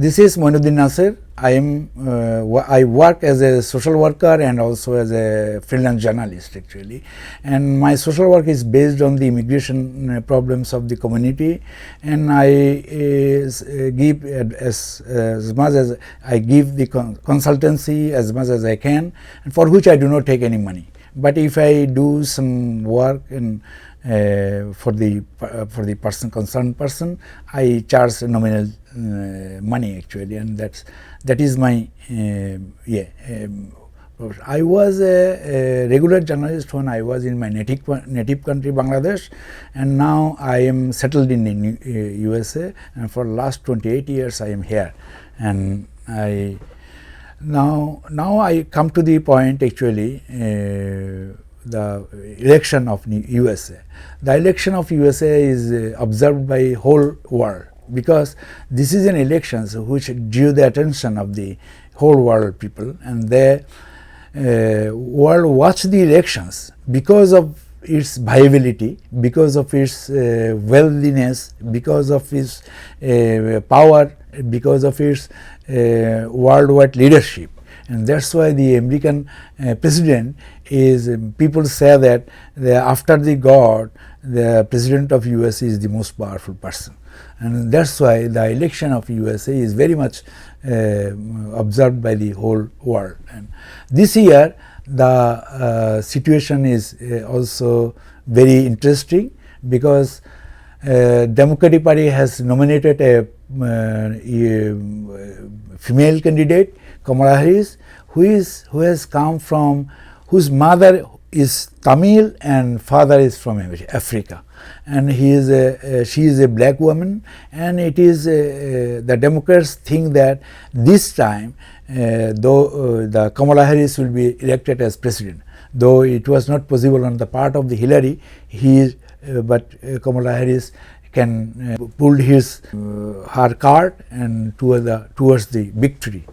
This is Moinuddin Nasir. I work as a social worker and also as a freelance journalist actually, and my social work is based on the immigration problems of the community, and I give as much as I give the consultancy as much as I can, and for which I do not take any money. But if I do some work and for the concerned person, I charge nominal money actually, and that is my I was a regular journalist when I was in my native country Bangladesh, and now I am settled in the USA, and for last 28 years I am here, and now I come to the point actually. The election of USA. The election of USA is observed by whole world, because this is an election which drew the attention of the whole world people, and the world watched the elections because of its viability, because of its wealthiness, because of its power, because of its worldwide leadership. And that's why the American president is, people say that after the God, the president of USA is the most powerful person. And that's why the election of USA is very much observed by the whole world. And this year, the situation is also very interesting, because Democratic Party has nominated a female candidate, Kamala Harris, whose mother is Tamil and father is from Africa, and she is a black woman, and it is the Democrats think that this time though the Kamala Harris will be elected as president, though it was not possible on the part of the Hillary, but Kamala Harris can pull her card and towards the victory.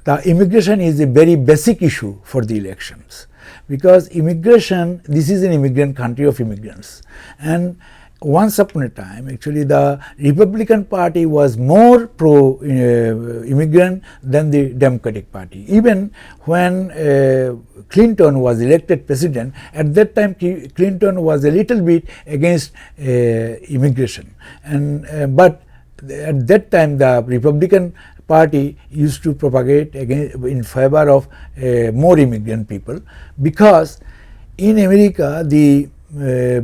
The immigration is a very basic issue for the elections, because immigration, this is an immigrant country of immigrants, and once upon a time actually the Republican Party was more pro immigrant than the Democratic Party. Even when Clinton was elected president, at that time Clinton was a little bit against immigration, and but at that time the Republican Party used to propagate in favor of more immigrant people, because in America the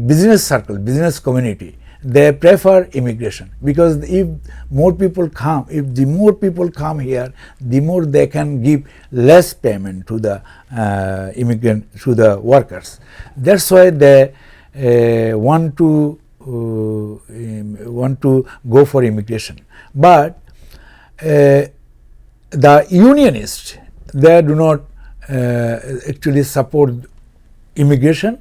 business circle, business community, they prefer immigration, because if the more people come here, the more they can give less payment to the to the workers. That's why they want to go for immigration. But the unionists, they do not actually support immigration,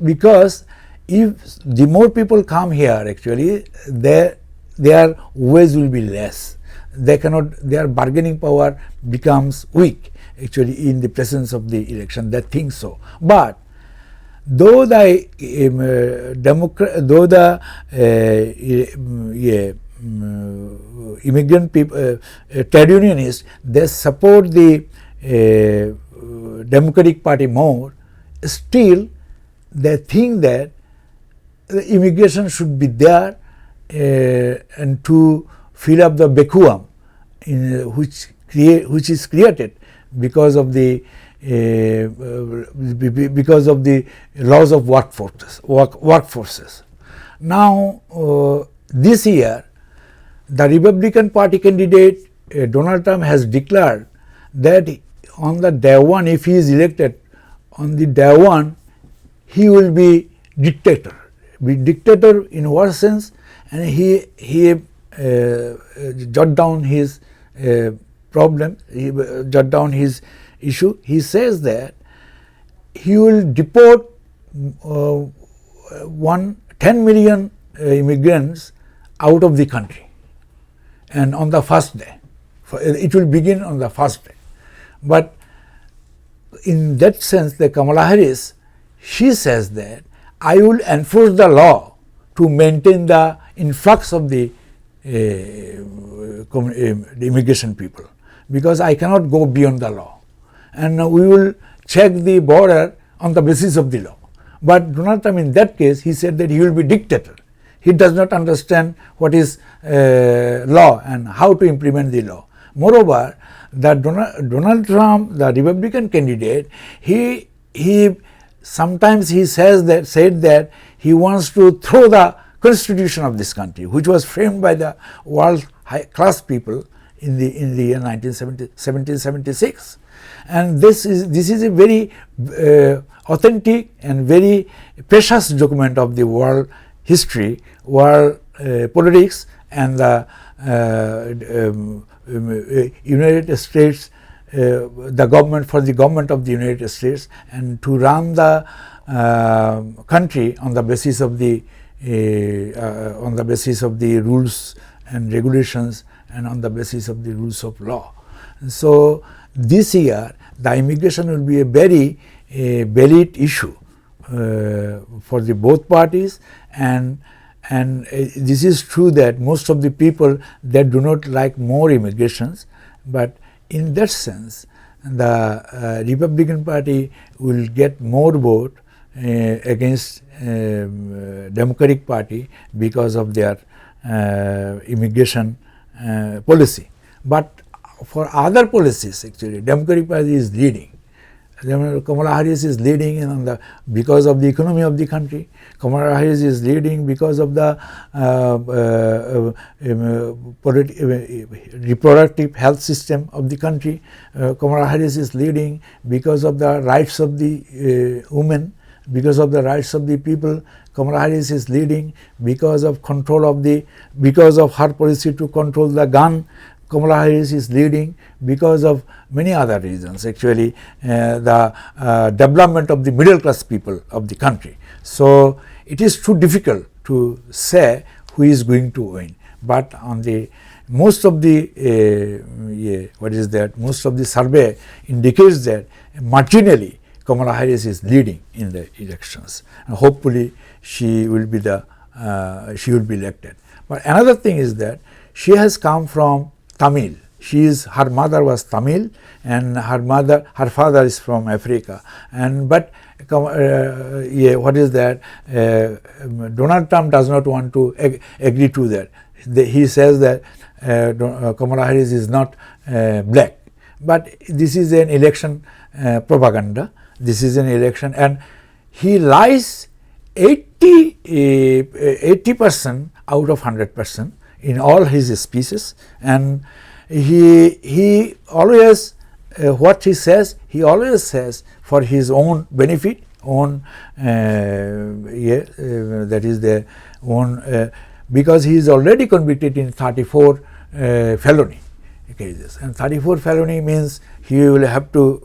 because if the more people come here actually, their wage will be less. Their bargaining power becomes weak actually in the presence of the election. They think so. But though the immigrant people, trade unionists, they support the Democratic Party more, still they think that the immigration should be there and to fill up the vacuum which is created because of the laws of workforces. Now this year, the Republican Party candidate Donald Trump has declared that on the day one, if he is elected, on the day one, he will be dictator. Be dictator in what sense? And he jot down his problem, he jot down his issue. He says that he will deport 10 million immigrants out of the country, and on the first day. It will begin on the first day. But in that sense, the Kamala Harris, she says that I will enforce the law to maintain the influx of the the immigration people, because I cannot go beyond the law, and we will check the border on the basis of the law. But Donald Trump, in that case, he said that he will be dictator. He does not understand what is law and how to implement the law. Moreover, that Donald Trump, the Republican candidate, he sometimes he said that he wants to throw the constitution of this country, which was framed by the world high class people in the year 1776, and this is a very authentic and very precious document of the world history, world politics, and the United States, the government of the United States, and to run the country on the basis of the rules and regulations, and on the basis of the rules of law. So this year the immigration will be a very valid issue for the both parties, and this is true that most of the people that do not like more immigrations, but in that sense the Republican Party will get more vote against Democratic Party because of their immigration policy. But for other policies, actually Democratic Party is leading. Kamala Harris is leading because of the economy of the country. Kamala Harris is leading because of the reproductive health system of the country. Kamala Harris is leading because of the rights of the women, because of the rights of the people. Kamala Harris is leading because of because of her policy to control the gun. Kamala Harris is leading because of many other reasons, actually the development of the middle class people of the country. So it is too difficult to say who is going to win, but on the most of the most of the survey indicates that marginally Kamala Harris is leading in the elections, and hopefully she will be elected. But another thing is that she has come from Tamil. Her mother was Tamil, and her father is from Africa. Donald Trump does not want to agree to that. He says that Kamala Harris is not black. But this is an election propaganda. This is an election, and he lies 80% out of 100% in all his speeches, and he always what he says for his own benefit, that is the own because he is already convicted in 34 felony cases, and 34 felony means he will have to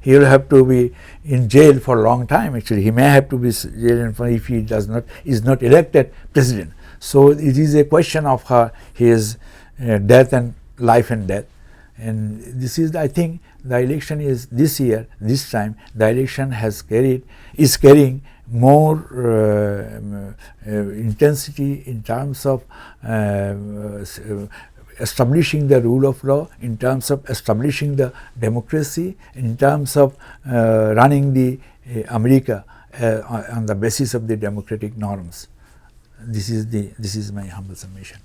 he will have to be in jail for a long time. Actually, he may have to be jailed if he is not elected president. So it is a question of his death and life and death, and this is, I think, the election is this year. This time, the election is carrying more intensity in terms of establishing the rule of law, in terms of establishing the democracy, in terms of running the America on the basis of the democratic norms. This is my humble submission.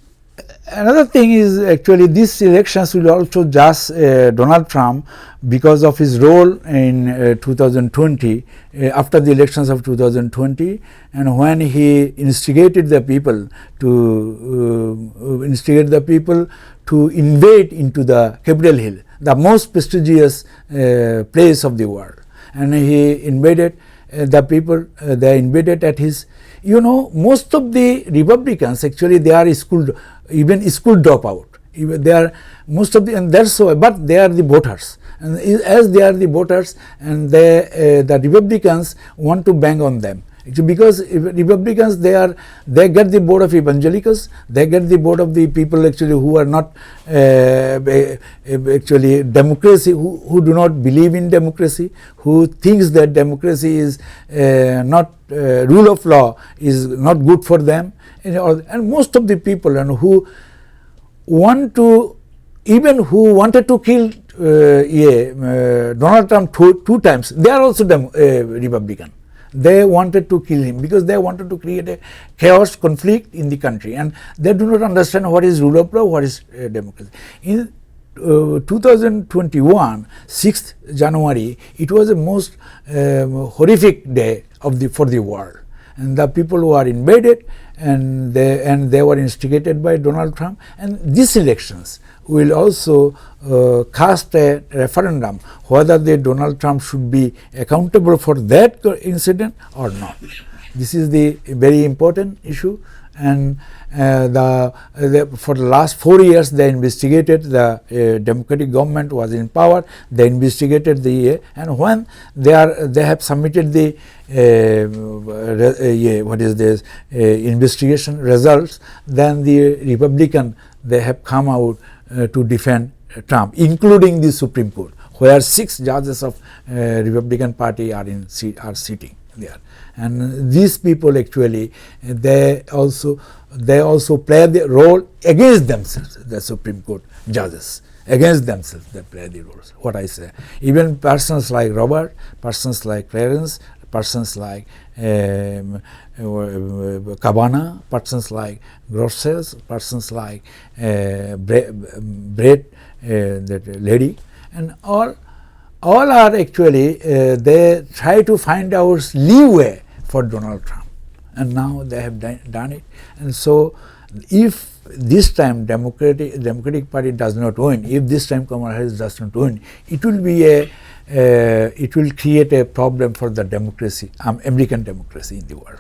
Another thing is, actually, these elections will also judge Donald Trump because of his role in 2020, after the elections of 2020, and when he instigated the people to invade into the Capitol Hill, the most prestigious place of the world, and he invaded the people. They invaded at his. Most of the Republicans, actually, they are school dropout. They are and that's so. But they are the voters, and as they are the voters, and the Republicans want to bang on them. Because Republicans, they get the vote of evangelicals, they get the vote of the people actually who are not actually democracy, who do not believe in democracy, who thinks that democracy is not rule of law is not good for them, and most of the people and who want to, even who wanted to kill Donald Trump two times, they are also Republican. They wanted to kill him because they wanted to create a chaos, conflict in the country, and they do not understand what is rule of law, what is democracy. In 2021, 6th January, it was the most horrific day for the world, and the people who are invaded and they were instigated by Donald Trump. And these elections will also cast a referendum whether Donald Trump should be accountable for that incident or not. This is the very important issue, and for the last 4 years they investigated, the Democratic government was in power, they investigated and when they have submitted the investigation results, then the Republican, they have come out to defend Trump, including the Supreme Court, where 6 judges of Republican Party are sitting there. And these people actually, they also play the role against themselves, the Supreme Court judges. Against themselves they play the roles, what I say. Even persons like Robert, persons like Clarence, persons like Kavanaugh, persons like Grosses, persons like Brett, that lady, and all are actually, they try to find out leeway for Donald Trump, and now they have done it. And so if this time Democratic Party does not win, if this time Kamala Harris does not win, it will be it will create a problem for the democracy, American democracy in the world.